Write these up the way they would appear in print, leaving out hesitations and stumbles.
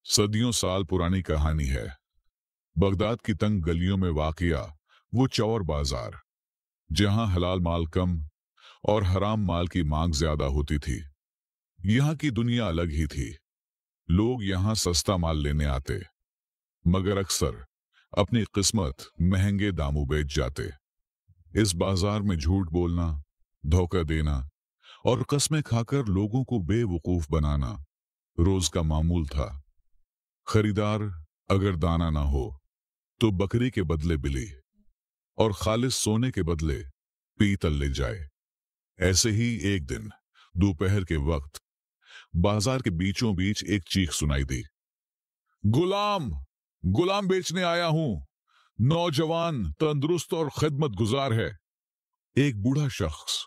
सदियों साल पुरानी कहानी है। बगदाद की तंग गलियों में वाक़िया वो चौर बाजार, जहां हलाल माल कम और हराम माल की मांग ज्यादा होती थी। यहाँ की दुनिया अलग ही थी। लोग यहाँ सस्ता माल लेने आते, मगर अक्सर अपनी किस्मत महंगे दामों बेच जाते। इस बाजार में झूठ बोलना, धोखा देना और कस्में खाकर लोगों को बेवकूफ बनाना रोज का मामूल था। खरीदार अगर दाना ना हो तो बकरी के बदले बिली और खालिस सोने के बदले पीतल ले जाए। ऐसे ही एक दिन दोपहर के वक्त बाजार के बीचों बीच एक चीख सुनाई दी। गुलाम, गुलाम बेचने आया हूं। नौजवान, तंदुरुस्त और खिदमत गुजार है। एक बूढ़ा शख्स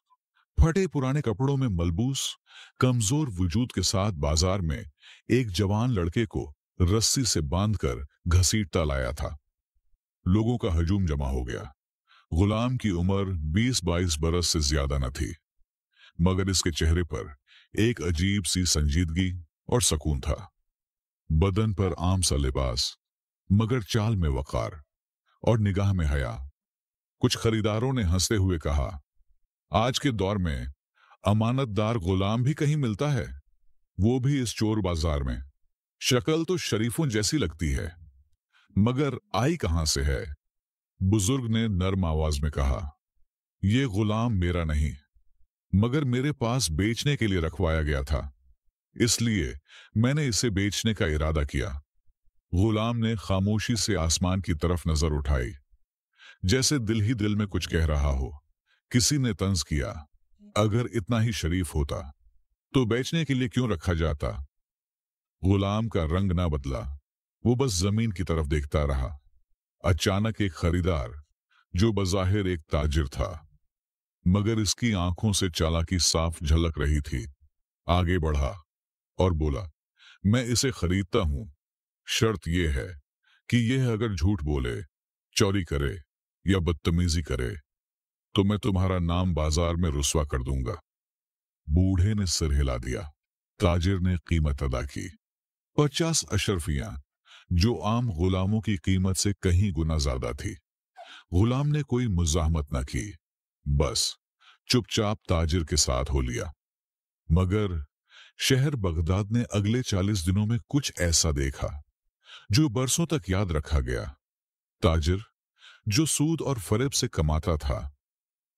फटे पुराने कपड़ों में मलबूस, कमजोर वजूद के साथ बाजार में एक जवान लड़के को रस्सी से बांधकर घसीटता लाया था। लोगों का हजूम जमा हो गया। गुलाम की उम्र 20-22 बरस से ज्यादा न थी, मगर इसके चेहरे पर एक अजीब सी संजीदगी और सुकून था। बदन पर आम सा लिबास, मगर चाल में वकार और निगाह में हया। कुछ खरीदारों ने हंसते हुए कहा, आज के दौर में अमानतदार गुलाम भी कहीं मिलता है, वो भी इस चोर बाजार में। शक्ल तो शरीफों जैसी लगती है, मगर आई कहां से है? बुजुर्ग ने नर्म आवाज में कहा, ये गुलाम मेरा नहीं, मगर मेरे पास बेचने के लिए रखवाया गया था, इसलिए मैंने इसे बेचने का इरादा किया। गुलाम ने खामोशी से आसमान की तरफ नजर उठाई, जैसे दिल ही दिल में कुछ कह रहा हो। किसी ने तंज किया, अगर इतना ही शरीफ होता तो बेचने के लिए क्यों रखा जाता? गुलाम का रंग ना बदला, वो बस जमीन की तरफ देखता रहा। अचानक एक खरीदार, जो बज़ाहिर एक ताजिर था, मगर इसकी आंखों से चालाकी साफ झलक रही थी, आगे बढ़ा और बोला, मैं इसे खरीदता हूं। शर्त यह है कि यह अगर झूठ बोले, चोरी करे या बदतमीजी करे तो मैं तुम्हारा नाम बाजार में रुस्वा कर दूंगा। बूढ़े ने सिर हिला दिया। ताजिर ने कीमत अदा की, 50 अशरफियां, जो आम गुलामों की कीमत से कहीं गुना ज्यादा थी। गुलाम ने कोई मुजाहमत न की, बस चुपचाप ताजिर के साथ हो लिया। मगर शहर बगदाद ने अगले 40 दिनों में कुछ ऐसा देखा जो बरसों तक याद रखा गया। ताजिर, जो सूद और फरेब से कमाता था,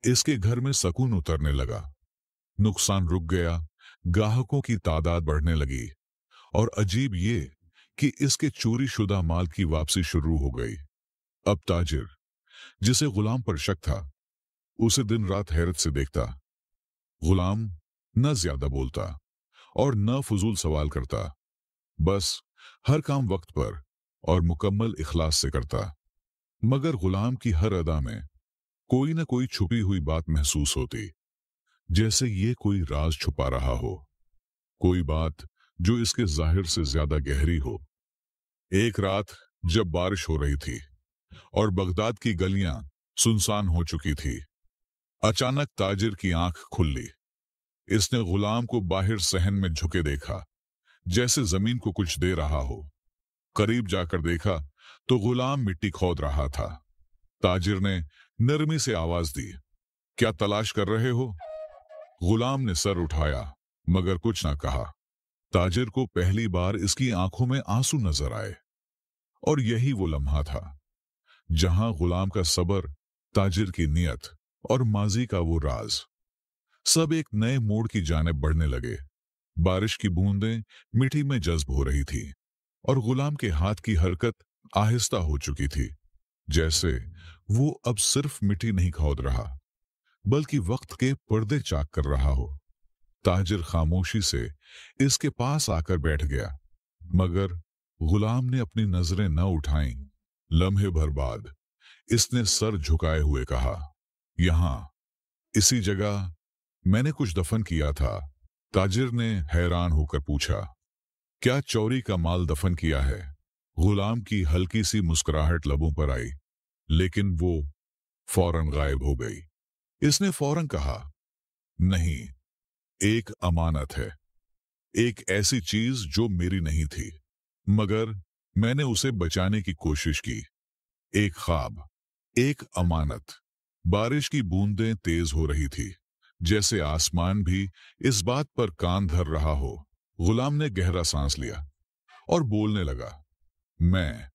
इसके घर में सकून उतरने लगा। नुकसान रुक गया, ग्राहकों की तादाद बढ़ने लगी और अजीब ये कि इसके चोरी शुदा माल की वापसी शुरू हो गई। अब ताजिर, जिसे गुलाम पर शक था, उसे दिन रात हैरत से देखता। गुलाम न ज्यादा बोलता और न फजूल सवाल करता, बस हर काम वक्त पर और मुकम्मल इखलास से करता। मगर गुलाम की हर अदा में कोई न कोई छुपी हुई बात महसूस होती, जैसे ये कोई राज छुपा रहा हो, कोई बात जो इसके जाहिर से ज्यादा गहरी हो। एक रात जब बारिश हो रही थी और बगदाद की गलियां सुनसान हो चुकी थी, अचानक ताजिर की आंख खुल ली। इसने गुलाम को बाहर सहन में झुके देखा, जैसे जमीन को कुछ दे रहा हो। करीब जाकर देखा तो गुलाम मिट्टी खोद रहा था। ताजिर ने नरमी से आवाज दी, क्या तलाश कर रहे हो? गुलाम ने सर उठाया, मगर कुछ ना कहा। ताजिर को पहली बार इसकी आंखों में आंसू नजर आए, और यही वो लम्हा था जहां गुलाम का सबर, ताजिर की नियत और माजी का वो राज, सब एक नए मोड़ की जानिब बढ़ने लगे। बारिश की बूंदें मिट्टी में जज्ब हो रही थी और गुलाम के हाथ की हरकत आहिस्ता हो चुकी थी, जैसे वो अब सिर्फ मिट्टी नहीं खोद रहा, बल्कि वक्त के पर्दे चाक कर रहा हो। ताजिर खामोशी से इसके पास आकर बैठ गया, मगर गुलाम ने अपनी नजरें न उठाईं। लम्हे भर बाद इसने सर झुकाए हुए कहा, यहां, इसी जगह मैंने कुछ दफन किया था। ताजिर ने हैरान होकर पूछा, क्या चोरी का माल दफन किया है? गुलाम की हल्की सी मुस्कुराहट लबों पर आई, लेकिन वो फौरन गायब हो गई। इसने फौरन कहा, नहीं, एक अमानत है, एक ऐसी चीज जो मेरी नहीं थी, मगर मैंने उसे बचाने की कोशिश की। एक ख्वाब, एक अमानत। बारिश की बूंदें तेज हो रही थी, जैसे आसमान भी इस बात पर कान धर रहा हो। गुलाम ने गहरा सांस लिया और बोलने लगा, मैं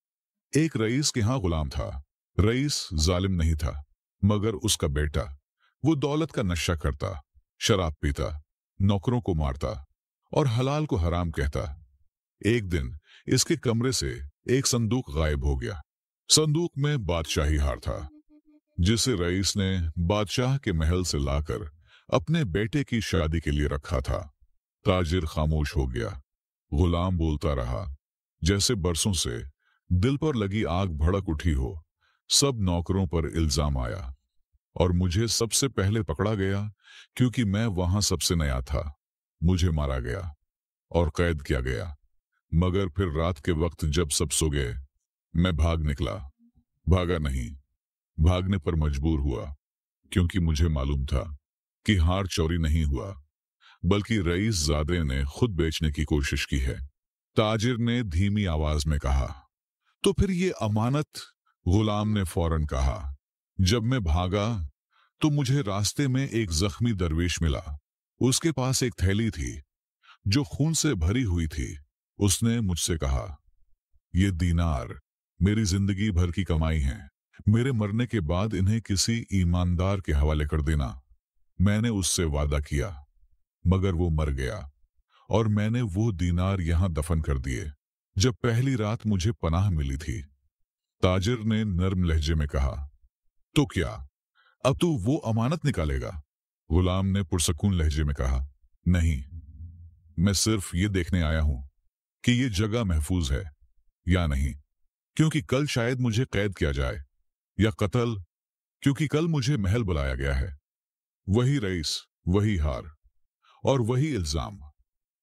एक रईस के यहाँ गुलाम था। रईस जालिम नहीं था, मगर उसका बेटा, वो दौलत का नशा करता, शराब पीता, नौकरों को मारता और हलाल को हराम कहता। एक दिन इसके कमरे से एक संदूक गायब हो गया। संदूक में बादशाही हार था, जिसे रईस ने बादशाह के महल से लाकर अपने बेटे की शादी के लिए रखा था। ताजिर खामोश हो गया। गुलाम बोलता रहा, जैसे बरसों से दिल पर लगी आग भड़क उठी हो। सब नौकरों पर इल्जाम आया और मुझे सबसे पहले पकड़ा गया, क्योंकि मैं वहां सबसे नया था। मुझे मारा गया और कैद किया गया। मगर फिर रात के वक्त जब सब सो गए, मैं भाग निकला। भागा नहीं, भागने पर मजबूर हुआ, क्योंकि मुझे मालूम था कि हार चोरी नहीं हुआ, बल्कि रईस ज़ादे ने खुद बेचने की कोशिश की है। ताजिर ने धीमी आवाज में कहा, तो फिर ये अमानत? गुलाम ने फौरन कहा, जब मैं भागा तो मुझे रास्ते में एक जख्मी दरवेश मिला। उसके पास एक थैली थी जो खून से भरी हुई थी। उसने मुझसे कहा, ये दीनार मेरी जिंदगी भर की कमाई है। मेरे मरने के बाद इन्हें किसी ईमानदार के हवाले कर देना। मैंने उससे वादा किया, मगर वो मर गया और मैंने वो दीनार यहां दफन कर दिए जब पहली रात मुझे पनाह मिली थी। ताजिर ने नर्म लहजे में कहा, तो क्या अब तू वो अमानत निकालेगा? गुलाम ने पुरसकून लहजे में कहा, नहीं, मैं सिर्फ ये देखने आया हूं कि ये जगह महफूज है या नहीं, क्योंकि कल शायद मुझे कैद किया जाए, या कत्ल, क्योंकि कल मुझे महल बुलाया गया है। वही रईस, वही हार और वही इल्जाम।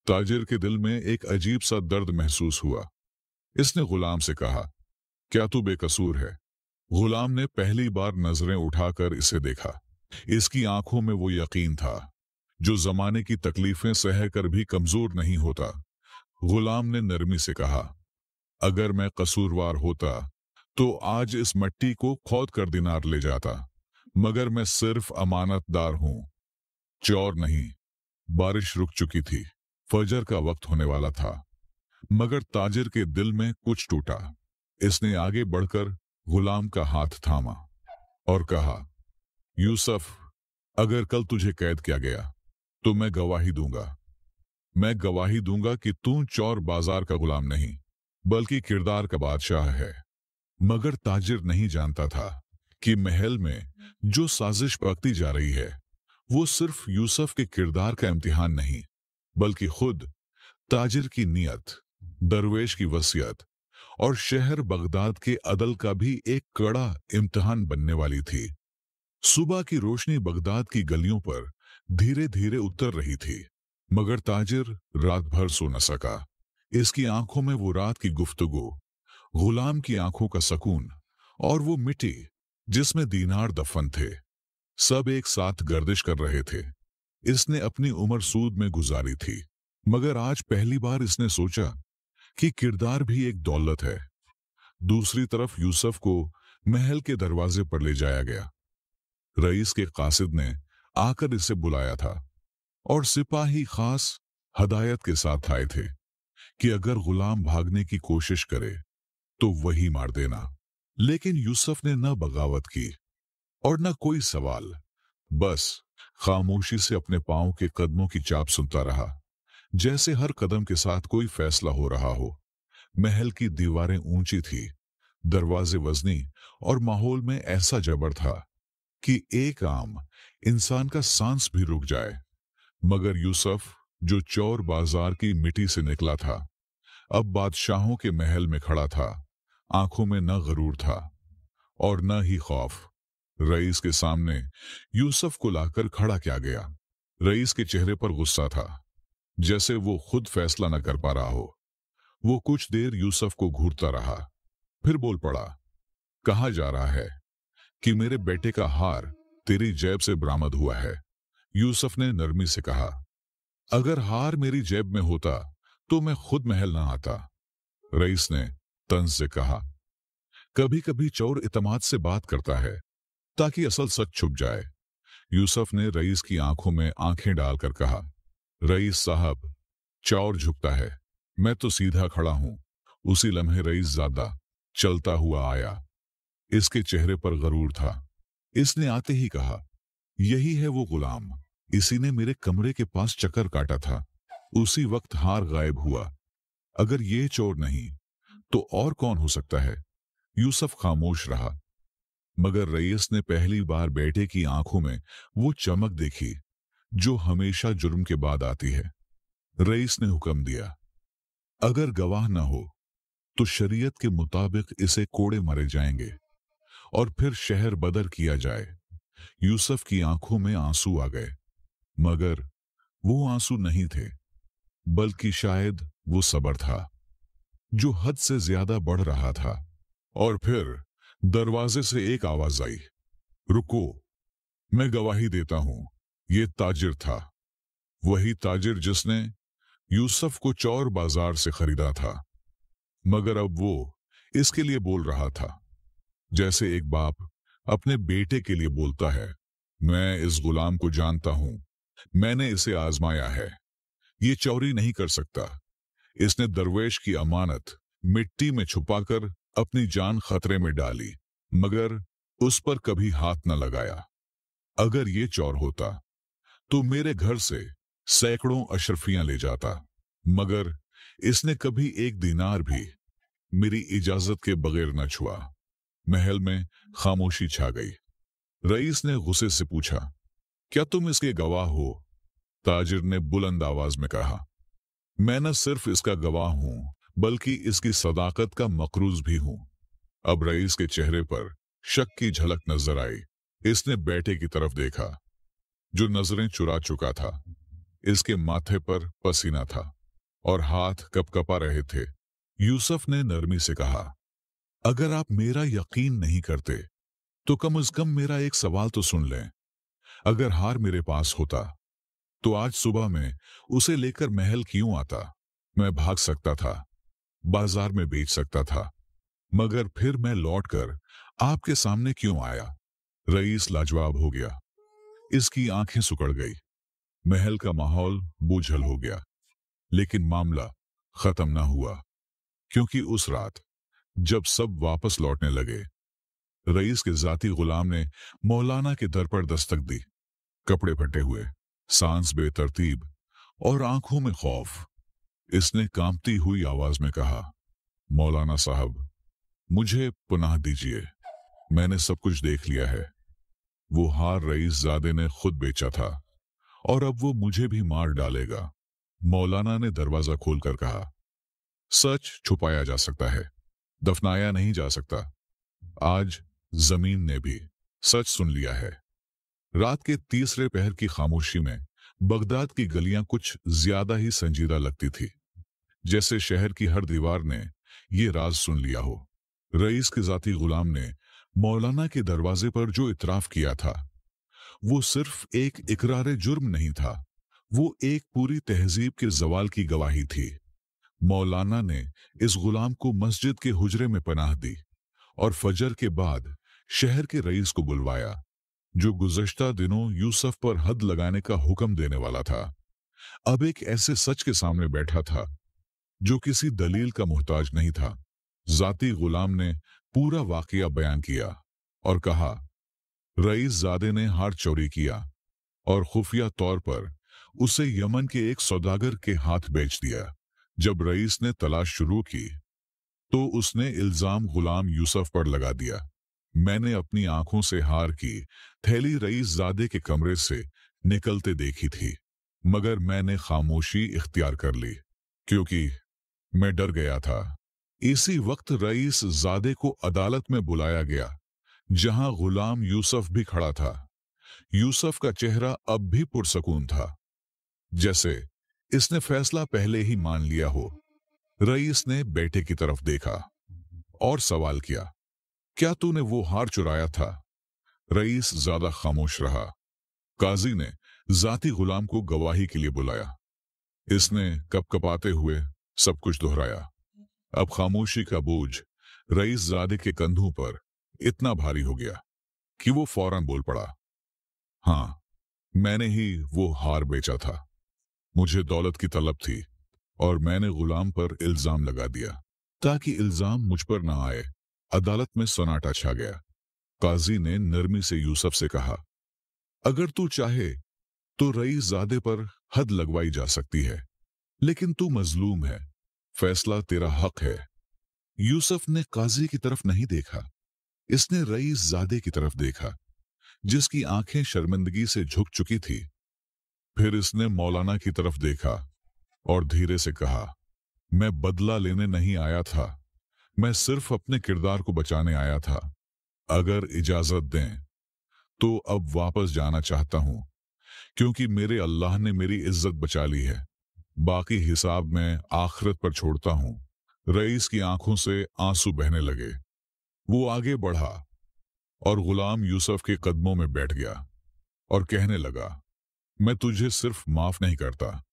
ताजिर के दिल में एक अजीब सा दर्द महसूस हुआ। इसने गुलाम से कहा, क्या तू बेकसूर है? गुलाम ने पहली बार नजरें उठाकर इसे देखा। इसकी आंखों में वो यकीन था जो जमाने की तकलीफें सहकर भी कमजोर नहीं होता। गुलाम ने नरमी से कहा, अगर मैं कसूरवार होता तो आज इस मिट्टी को खोद कर दीनार ले जाता, मगर मैं सिर्फ अमानतदार हूं, चोर नहीं। बारिश रुक चुकी थी, फजर का वक्त होने वाला था, मगर ताजिर के दिल में कुछ टूटा। इसने आगे बढ़कर गुलाम का हाथ थामा और कहा, यूसुफ, अगर कल तुझे कैद किया गया तो मैं गवाही दूंगा। मैं गवाही दूंगा कि तू चोर बाजार का गुलाम नहीं, बल्कि किरदार का बादशाह है। मगर ताजिर नहीं जानता था कि महल में जो साजिश पकती जा रही है, वो सिर्फ यूसुफ के किरदार का इम्तिहान नहीं, बल्कि खुद ताजिर की नीयत, दरवेश की वसीयत और शहर बगदाद के अदल का भी एक कड़ा इम्तिहान बनने वाली थी। सुबह की रोशनी बगदाद की गलियों पर धीरे धीरे उतर रही थी, मगर ताजिर रात भर सो न सका। इसकी आंखों में वो रात की गुफ्तगू, गुलाम की आंखों का सुकून और वो मिट्टी जिसमें दीनार दफन थे, सब एक साथ गर्दिश कर रहे थे। इसने अपनी उम्र सूद में गुजारी थी, मगर आज पहली बार इसने सोचा कि किरदार भी एक दौलत है। दूसरी तरफ यूसुफ को महल के दरवाजे पर ले जाया गया। रईस के कासिद ने आकर इसे बुलाया था और सिपाही खास हदायत के साथ आए थे कि अगर गुलाम भागने की कोशिश करे तो वही मार देना। लेकिन यूसुफ ने न बगावत की और न कोई सवाल, बस खामोशी से अपने पांव के कदमों की चाप सुनता रहा, जैसे हर कदम के साथ कोई फैसला हो रहा हो। महल की दीवारें ऊंची थी, दरवाजे वजनी और माहौल में ऐसा जबर था कि एक आम इंसान का सांस भी रुक जाए। मगर यूसुफ, जो चोर बाजार की मिट्टी से निकला था, अब बादशाहों के महल में खड़ा था। आंखों में न गरूर था और न ही खौफ। रईस के सामने यूसुफ को लाकर खड़ा किया गया। रईस के चेहरे पर गुस्सा था, जैसे वो खुद फैसला न कर पा रहा हो। वो कुछ देर यूसुफ को घूरता रहा, फिर बोल पड़ा, कहा जा रहा है कि मेरे बेटे का हार तेरी जेब से बरामद हुआ है। यूसुफ ने नरमी से कहा, अगर हार मेरी जेब में होता तो मैं खुद महल ना आता। रईस ने तंज से कहा। कभी कभी चोर इत्मीनान से बात करता है ताकि असल सच छुप जाए। यूसुफ ने रईस की आंखों में आंखें डालकर कहा। रईस साहब, चोर झुकता है, मैं तो सीधा खड़ा हूं। उसी लम्हे रईस ज़ादा चलता हुआ आया। इसके चेहरे पर गरूर था। इसने आते ही कहा, यही है वो गुलाम, इसी ने मेरे कमरे के पास चक्कर काटा था। उसी वक्त हार गायब हुआ। अगर ये चोर नहीं तो और कौन हो सकता है? यूसुफ खामोश रहा, मगर रईस ने पहली बार बेटे की आंखों में वो चमक देखी जो हमेशा जुर्म के बाद आती है। रईस ने हुक्म दिया, अगर गवाह न हो तो शरीयत के मुताबिक इसे कोड़े मारे जाएंगे और फिर शहर बदर किया जाए। यूसुफ की आंखों में आंसू आ गए, मगर वो आंसू नहीं थे, बल्कि शायद वो सब्र था जो हद से ज्यादा बढ़ रहा था। और फिर दरवाजे से एक आवाज आई, रुको, मैं गवाही देता हूं। ये ताजिर था, वही ताजिर जिसने यूसुफ को चौर बाजार से खरीदा था। मगर अब वो इसके लिए बोल रहा था जैसे एक बाप अपने बेटे के लिए बोलता है। मैं इस गुलाम को जानता हूं, मैंने इसे आजमाया है। ये चोरी नहीं कर सकता। इसने दरवेश की अमानत मिट्टी में छुपाकर अपनी जान खतरे में डाली, मगर उस पर कभी हाथ न लगाया। अगर ये चोर होता तो मेरे घर से सैकड़ों अशरफियां ले जाता, मगर इसने कभी एक दीनार भी मेरी इजाजत के बगैर न छुआ। महल में खामोशी छा गई। रईस ने गुस्से से पूछा, क्या तुम इसके गवाह हो? ताजिर ने बुलंद आवाज में कहा, मैं न सिर्फ इसका गवाह हूं बल्कि इसकी सदाकत का मकरूज भी हूं। अब रईस के चेहरे पर शक की झलक नजर आई। इसने बेटे की तरफ देखा जो नजरें चुरा चुका था। इसके माथे पर पसीना था और हाथ कपकपा रहे थे। यूसुफ ने नरमी से कहा, अगर आप मेरा यकीन नहीं करते तो कम से कम मेरा एक सवाल तो सुन लें। अगर हार मेरे पास होता तो आज सुबह में उसे लेकर महल क्यों आता? मैं भाग सकता था, बाजार में बेच सकता था, मगर फिर मैं लौटकर आपके सामने क्यों आया? रईस लाजवाब हो गया। इसकी आंखें सुकड़ गई। महल का माहौल बोझल हो गया। लेकिन मामला खत्म ना हुआ, क्योंकि उस रात जब सब वापस लौटने लगे, रईस के जाती गुलाम ने मौलाना के दर पर दस्तक दी। कपड़े फटे हुए, सांस बेतरतीब और आंखों में खौफ। इसने कांपती हुई आवाज में कहा, मौलाना साहब, मुझे पुनाह दीजिए, मैंने सब कुछ देख लिया है। वो हार रईस ज़ादे ने खुद बेचा था और अब वो मुझे भी मार डालेगा। मौलाना ने दरवाजा खोलकर कहा, सच छुपाया जा सकता है, दफनाया नहीं जा सकता। आज जमीन ने भी सच सुन लिया है। रात के तीसरे पहर की खामोशी में बगदाद की गलियां कुछ ज्यादा ही संजीदा लगती थी, जैसे शहर की हर दीवार ने ये राज सुन लिया हो। रईस के जाती गुलाम ने मौलाना के दरवाजे पर जो इतराफ किया था, वो सिर्फ एक इकरार जुर्म नहीं था, वो एक पूरी तहजीब के जवाल की गवाही थी। मौलाना ने इस गुलाम को मस्जिद के हुजरे में पनाह दी और फजर के बाद शहर के रईस को बुलवाया, जो गुज़श्ता दिनों यूसुफ पर हद लगाने का हुक्म देने वाला था। अब एक ऐसे सच के सामने बैठा था जो किसी दलील का मोहताज नहीं था। जाती गुलाम ने पूरा वाकया बयान किया और कहा, रईस ज़ादे ने हार चोरी किया और खुफिया तौर पर उसे यमन के एक सौदागर के हाथ बेच दिया। जब रईस ने तलाश शुरू की तो उसने इल्जाम गुलाम यूसुफ पर लगा दिया। मैंने अपनी आंखों से हार की थैली रईस ज़ादे के कमरे से निकलते देखी थी, मगर मैंने खामोशी इख्तियार कर ली क्योंकि मैं डर गया था। इसी वक्त रईस ज़ादे को अदालत में बुलाया गया, जहां गुलाम यूसुफ भी खड़ा था। यूसुफ का चेहरा अब भी पुरसकून था, जैसे इसने फैसला पहले ही मान लिया हो। रईस ने बेटे की तरफ देखा और सवाल किया, क्या तूने वो हार चुराया था? रईस ज्यादा खामोश रहा। काजी ने जाती गुलाम को गवाही के लिए बुलाया। इसने कपकपाते हुए सब कुछ दोहराया। अब खामोशी का बोझ रईसजादे के कंधों पर इतना भारी हो गया कि वो फौरन बोल पड़ा, हाँ, मैंने ही वो हार बेचा था। मुझे दौलत की तलब थी और मैंने गुलाम पर इल्जाम लगा दिया ताकि इल्जाम मुझ पर ना आए। अदालत में सन्नाटा छा गया। काजी ने नरमी से यूसुफ से कहा, अगर तू चाहे तो रईसजादे पर हद लगवाई जा सकती है, लेकिन तू मजलूम है, फैसला तेरा हक है। यूसुफ ने काजी की तरफ नहीं देखा, इसने रईसजादे की तरफ देखा, जिसकी आंखें शर्मिंदगी से झुक चुकी थी। फिर इसने मौलाना की तरफ देखा और धीरे से कहा, मैं बदला लेने नहीं आया था, मैं सिर्फ अपने किरदार को बचाने आया था। अगर इजाजत दें तो अब वापस जाना चाहता हूं, क्योंकि मेरे अल्लाह ने मेरी इज्जत बचा ली है। बाकी हिसाब मैं आखिरत पर छोड़ता हूं। रईस की आंखों से आंसू बहने लगे। वो आगे बढ़ा और गुलाम यूसुफ के कदमों में बैठ गया और कहने लगा, मैं तुझे सिर्फ माफ नहीं करता,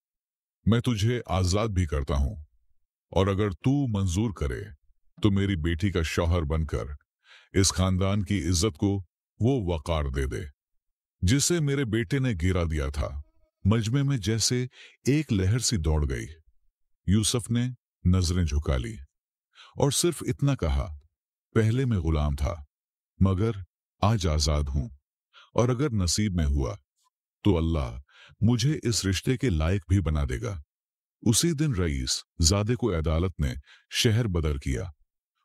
मैं तुझे आजाद भी करता हूं, और अगर तू मंजूर करे तो मेरी बेटी का शौहर बनकर इस खानदान की इज्जत को वो वकार दे दे जिसे मेरे बेटे ने गिरा दिया था। मजमे में जैसे एक लहर सी दौड़ गई। यूसुफ ने नजरें झुका ली और सिर्फ इतना कहा, पहले मैं गुलाम था, मगर आज आजाद हूं, और अगर नसीब में हुआ तो अल्लाह मुझे इस रिश्ते के लायक भी बना देगा। उसी दिन रईस जादे को अदालत ने शहर बदर किया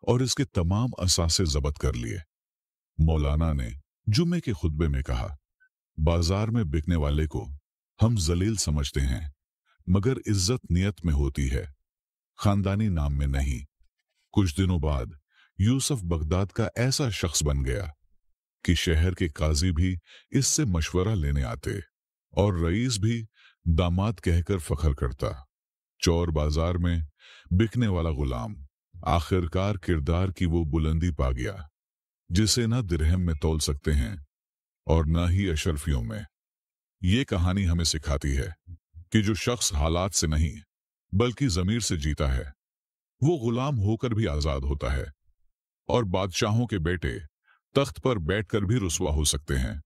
और इसके तमाम असासे जब्त कर लिए। मौलाना ने जुमे के खुतबे में कहा, बाजार में बिकने वाले को हम जलील समझते हैं, मगर इज्जत नियत में होती है, खानदानी नाम में नहीं। कुछ दिनों बाद यूसुफ बगदाद का ऐसा शख्स बन गया कि शहर के काजी भी इससे मशवरा लेने आते और रईस भी दामाद कहकर फख्र करता। चौर बाजार में बिकने वाला गुलाम आखिरकार किरदार की वो बुलंदी पा गया जिसे न दिरहम में तौल सकते हैं और न ही अशरफियों में। ये कहानी हमें सिखाती है कि जो शख्स हालात से नहीं बल्कि जमीर से जीता है, वो गुलाम होकर भी आजाद होता है। और बादशाहों के बेटे तख्त पर बैठकर भी रुसवा हो सकते हैं।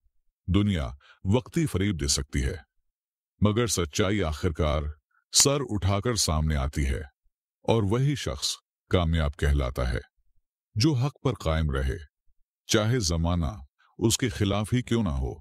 दुनिया वक्ती फरीब दे सकती है, मगर सच्चाई आखिरकार सर उठाकर सामने आती है, और वही शख्स कामयाब कहलाता है जो हक पर कायम रहे, चाहे जमाना उसके खिलाफ ही क्यों ना हो।